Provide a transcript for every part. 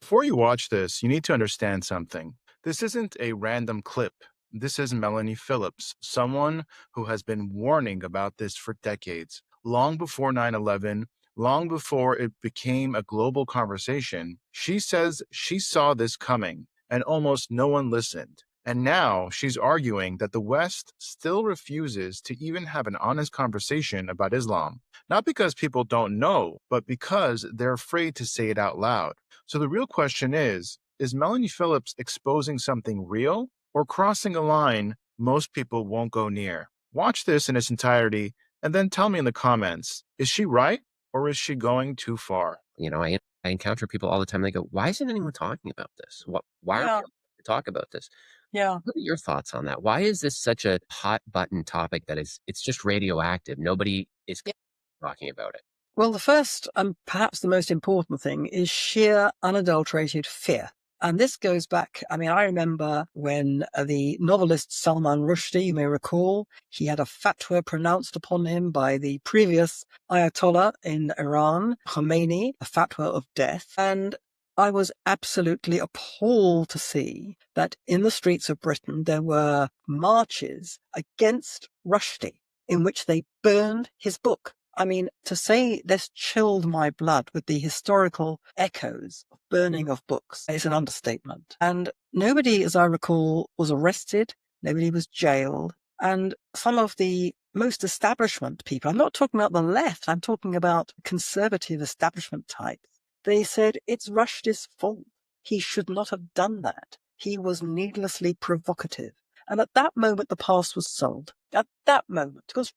Before you watch this, you need to understand something. This isn't a random clip. This is Melanie Phillips, someone who has been warning about this for decades, long before 9/11, long before it became a global conversation. She says she saw this coming, and almost no one listened. And now she's arguing that the West still refuses to even have an honest conversation about Islam. Not because people don't know, but because they're afraid to say it out loud. So the real question is Melanie Phillips exposing something real or crossing a line most people won't go near? Watch this in its entirety and then tell me in the comments, is she right or is she going too far? I encounter people all the time. They go, "Why isn't anyone talking about this? Why aren't we Yeah, allowed to talk about this?" yeah. What are your thoughts on that? Why is this such a hot button topic that it's just radioactive? Nobody is Yeah. talking about it. Well, the first and perhaps the most important thing is sheer unadulterated fear. And this goes back, I remember when the novelist Salman Rushdie, you may recall, he had a fatwa pronounced upon him by the previous Ayatollah in Iran, Khomeini, a fatwa of death. And I was absolutely appalled to see that in the streets of Britain there were marches against Rushdie in which they burned his book. To say this chilled my blood with the historical echoes of burning of books is an understatement. And nobody, as I recall, was arrested. Nobody was jailed. And some of the most establishment people, I'm not talking about the left, I'm talking about conservative establishment types. They said it's Rushdie's fault. He should not have done that. He was needlessly provocative. And at that moment, the past was sold. At that moment, because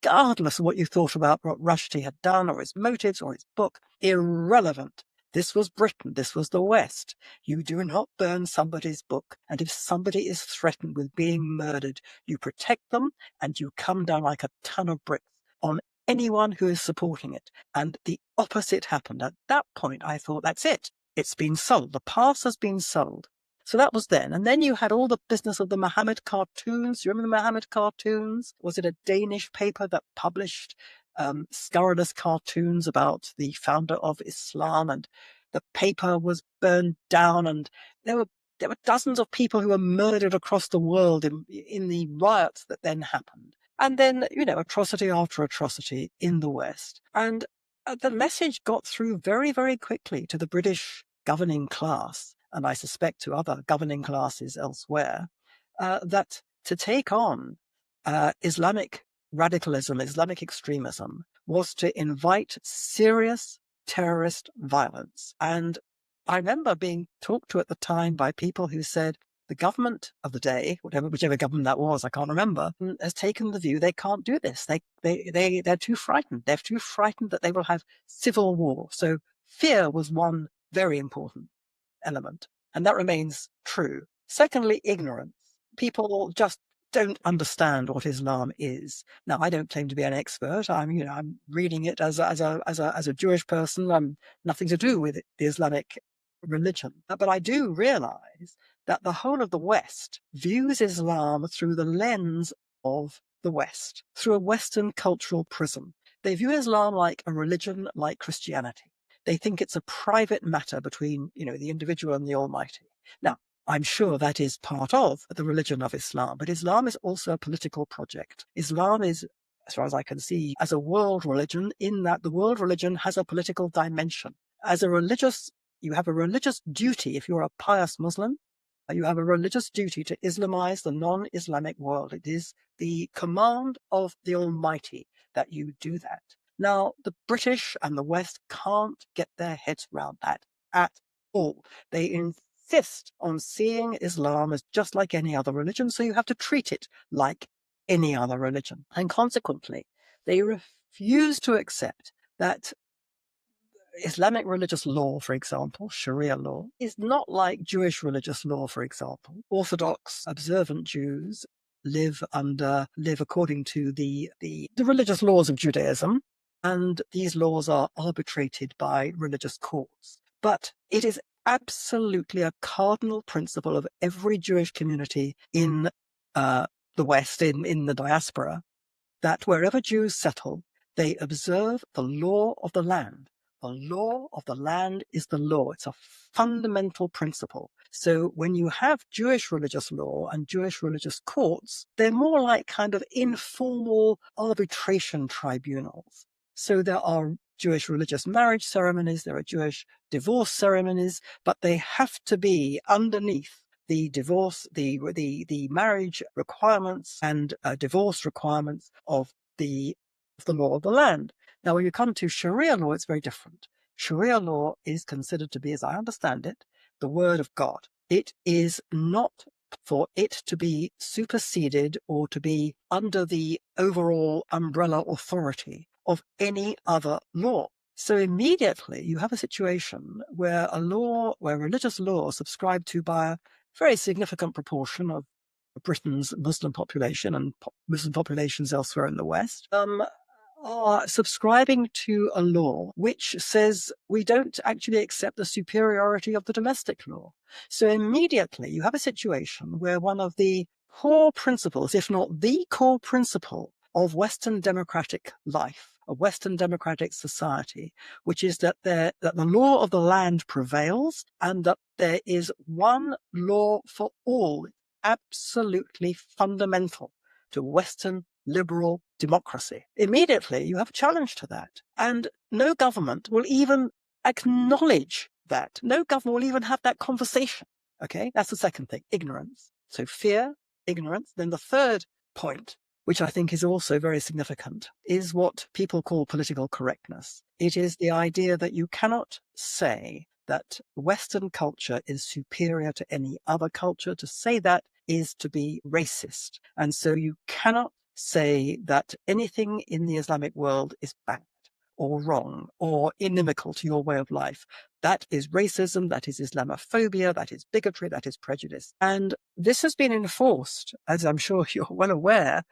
regardless of what you thought about what Rushdie had done or his motives or his book, irrelevant. This was Britain. This was the West. You do not burn somebody's book. And if somebody is threatened with being murdered, you protect them and you come down like a ton of bricks on anyone who is supporting it. And the opposite happened. At that point, I thought, that's it. It's been sold. The past has been sold. So that was then. And then you had all the business of the Muhammad cartoons. You remember the Muhammad cartoons? Was it a Danish paper that published scurrilous cartoons about the founder of Islam? And the paper was burned down. And there were dozens of people who were murdered across the world in the riots that then happened. And then, atrocity after atrocity in the West. And the message got through very, very quickly to the British governing class, and I suspect to other governing classes elsewhere, that to take on Islamic radicalism, Islamic extremism, was to invite serious terrorist violence. And I remember being talked to at the time by people who said the government of the day, whichever government that was, I can't remember, has taken the view they can't do this. They're too frightened. They're too frightened that they will have civil war. So fear was one very important element, and that remains true. Secondly, ignorance. People just don't understand what Islam is. Now, I don't claim to be an expert. I'm reading it as a Jewish person. I'm nothing to do with the Islamic religion, but I do realize that the whole of the West views Islam through the lens of the West, through a Western cultural prism. They view Islam like a religion like Christianity. They think it's a private matter between, the individual and the Almighty. Now, I'm sure that is part of the religion of Islam, but Islam is also a political project. Islam is, as far as I can see, as a world religion, in that the world religion has a political dimension. You have a religious duty if you're a pious Muslim. You have a religious duty to Islamize the non-Islamic world. It is the command of the Almighty that you do that. Now, the British and the West can't get their heads around that at all. They insist on seeing Islam as just like any other religion, so you have to treat it like any other religion. And consequently, they refuse to accept that Islamic religious law, for example, Sharia law, is not like Jewish religious law, for example. Orthodox observant Jews live according to the religious laws of Judaism, and these laws are arbitrated by religious courts. But it is absolutely a cardinal principle of every Jewish community in the West, in the diaspora, that wherever Jews settle, they observe the law of the land. the law of the land is the law. It's a fundamental principle. So when you have Jewish religious law and Jewish religious courts, they're more like kind of informal arbitration tribunals. So there are Jewish religious marriage ceremonies, there are Jewish divorce ceremonies, but they have to be underneath the divorce, the marriage requirements and divorce requirements of the law of the land. Now, when you come to Sharia law, it's very different. Sharia law is considered to be, as I understand it, the word of God. It is not for it to be superseded or to be under the overall umbrella authority of any other law. So immediately you have a situation where religious law subscribed to by a very significant proportion of Britain's Muslim population and Muslim populations elsewhere in the West, are subscribing to a law which says we don't actually accept the superiority of the domestic law. So immediately you have a situation where one of the core principles, if not the core principle of Western democratic life, of Western democratic society, which is that the law of the land prevails and that there is one law for all, absolutely fundamental to Western liberal democracy. Immediately, you have a challenge to that. And no government will even acknowledge that. No government will even have that conversation. Okay, that's the second thing, ignorance. So fear, ignorance. Then the third point, which I think is also very significant, is what people call political correctness. It is the idea that you cannot say that Western culture is superior to any other culture. To say that is to be racist. And so you cannot say that anything in the Islamic world is bad or wrong or inimical to your way of life. That is racism, that is Islamophobia, that is bigotry, that is prejudice. And this has been enforced, as I'm sure you're well aware,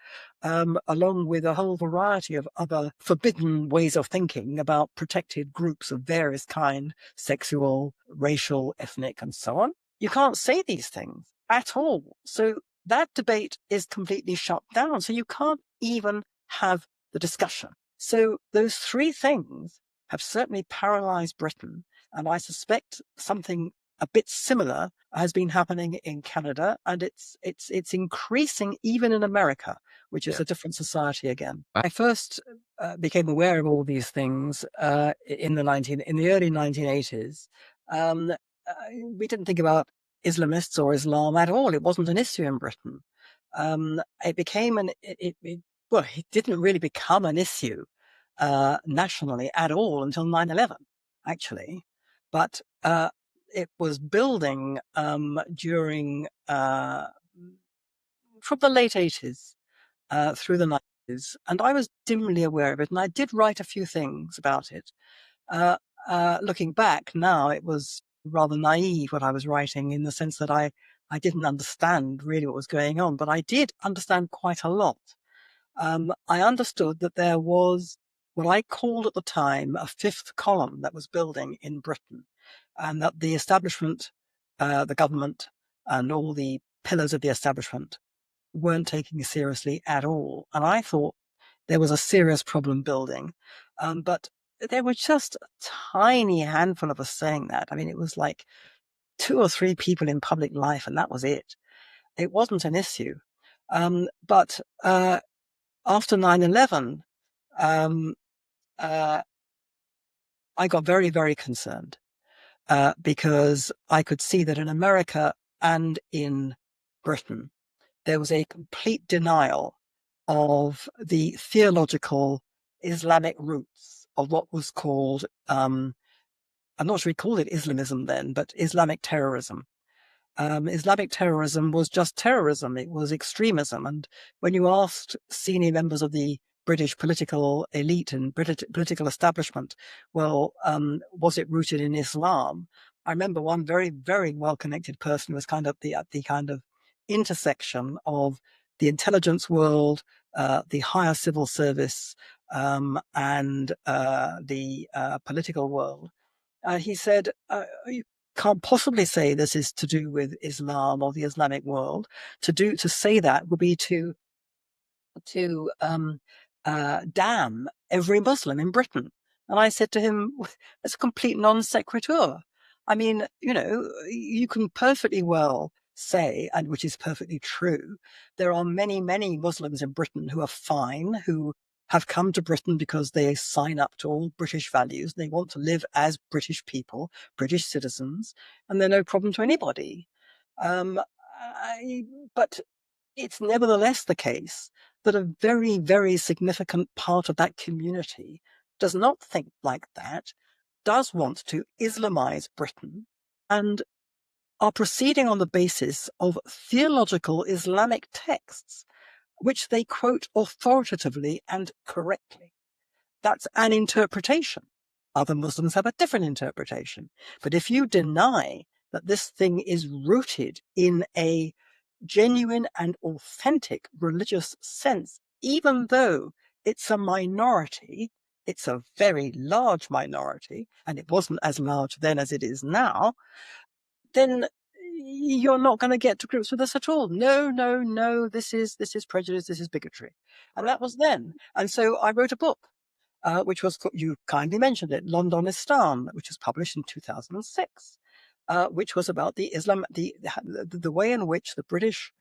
along with a whole variety of other forbidden ways of thinking about protected groups of various kind, sexual, racial, ethnic, and so on. You can't say these things at all. So that debate is completely shut down. So you can't even have the discussion. So those three things have certainly paralyzed Britain. And I suspect something a bit similar has been happening in Canada, and it's increasing even in America, which is a different society again. I first became aware of all these things in the early 1980s. We didn't think about Islamists or Islam at all. It wasn't an issue in Britain. It didn't really become an issue nationally at all until 9/11, actually. But it was building during from the late 80s through the 90s, and I was dimly aware of it, and I did write a few things about it. Looking back now, it was rather naive what I was writing, in the sense that I didn't understand really what was going on, but I did understand quite a lot. I understood that there was what I called at the time a fifth column that was building in Britain, and that the establishment, the government, and all the pillars of the establishment weren't taking seriously at all. And I thought there was a serious problem building. But there were just a tiny handful of us saying that. I mean, it was like 2 or 3 people in public life, and that was it. It wasn't an issue. But after 9/11, I got very, very concerned because I could see that in America and in Britain, there was a complete denial of the theological Islamic roots of what was called, I'm not sure we called it Islamism then, but Islamic terrorism. Islamic terrorism was just terrorism. It was extremism. And when you asked senior members of the British political elite and political establishment, well, was it rooted in Islam? I remember one very, very well-connected person was kind of at the kind of intersection of the intelligence world, the higher civil service, and the political world. He said, you can't possibly say this is to do with Islam or the Islamic world. To say that would be to damn every Muslim in Britain. And I said to him, it's a complete non sequitur. I mean, you can perfectly well say, and which is perfectly true, there are many, many Muslims in Britain who are fine, who have come to Britain because they sign up to all British values. They want to live as British people, British citizens, and they're no problem to anybody. But it's nevertheless the case that a very, very significant part of that community does not think like that, does want to Islamize Britain, and are proceeding on the basis of theological Islamic texts, which they quote authoritatively and correctly. That's an interpretation. Other Muslims have a different interpretation. But if you deny that this thing is rooted in a genuine and authentic religious sense, even though it's a minority, it's a very large minority, and it wasn't as large then as it is now, then you're not going to get to grips with this at all. No, this is prejudice, this is bigotry. And that was then. And so I wrote a book, which was, you kindly mentioned it, Londonistan, which was published in 2006, which was about the way in which the British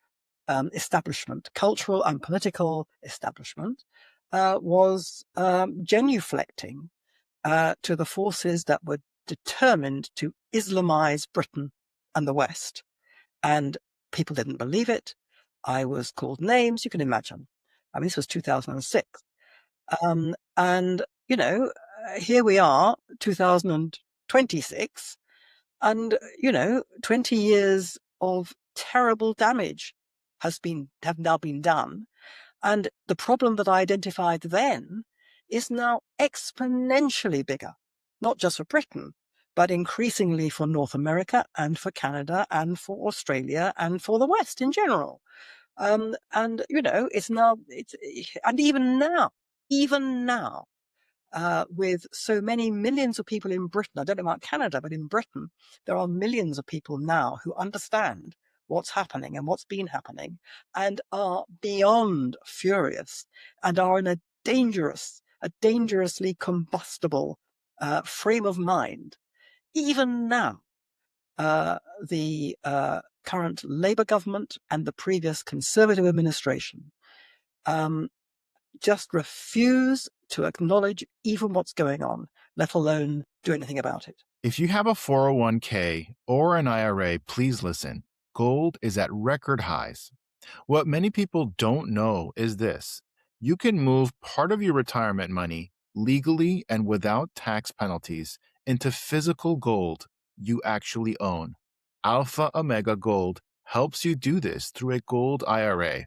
establishment, cultural and political establishment, was genuflecting to the forces that were determined to Islamize Britain and the West. And people didn't believe it. I was called names, you can imagine. I mean, this was 2006. And, here we are, 2026, and, 20 years of terrible damage have now been done. And the problem that I identified then is now exponentially bigger, not just for Britain, but increasingly for North America and for Canada and for Australia and for the West in general. And, it's now, and even now, with so many millions of people in Britain, I don't know about Canada, but in Britain, there are millions of people now who understand what's happening and what's been happening and are beyond furious and are in a dangerously combustible frame of mind. Even now, the current Labour government and the previous Conservative administration just refuse to acknowledge even what's going on, let alone do anything about it. If you have a 401k or an IRA, please listen. Gold is at record highs. What many people don't know is this: you can move part of your retirement money legally and without tax penalties into physical gold you actually own. Alpha Omega Gold helps you do this through a gold IRA.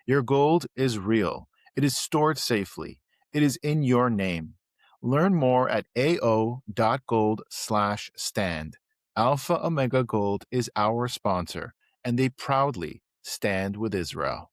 Your gold is real. It is stored safely. It is in your name. Learn more at ao.gold/stand. Alpha Omega Gold is our sponsor, and they proudly stand with Israel.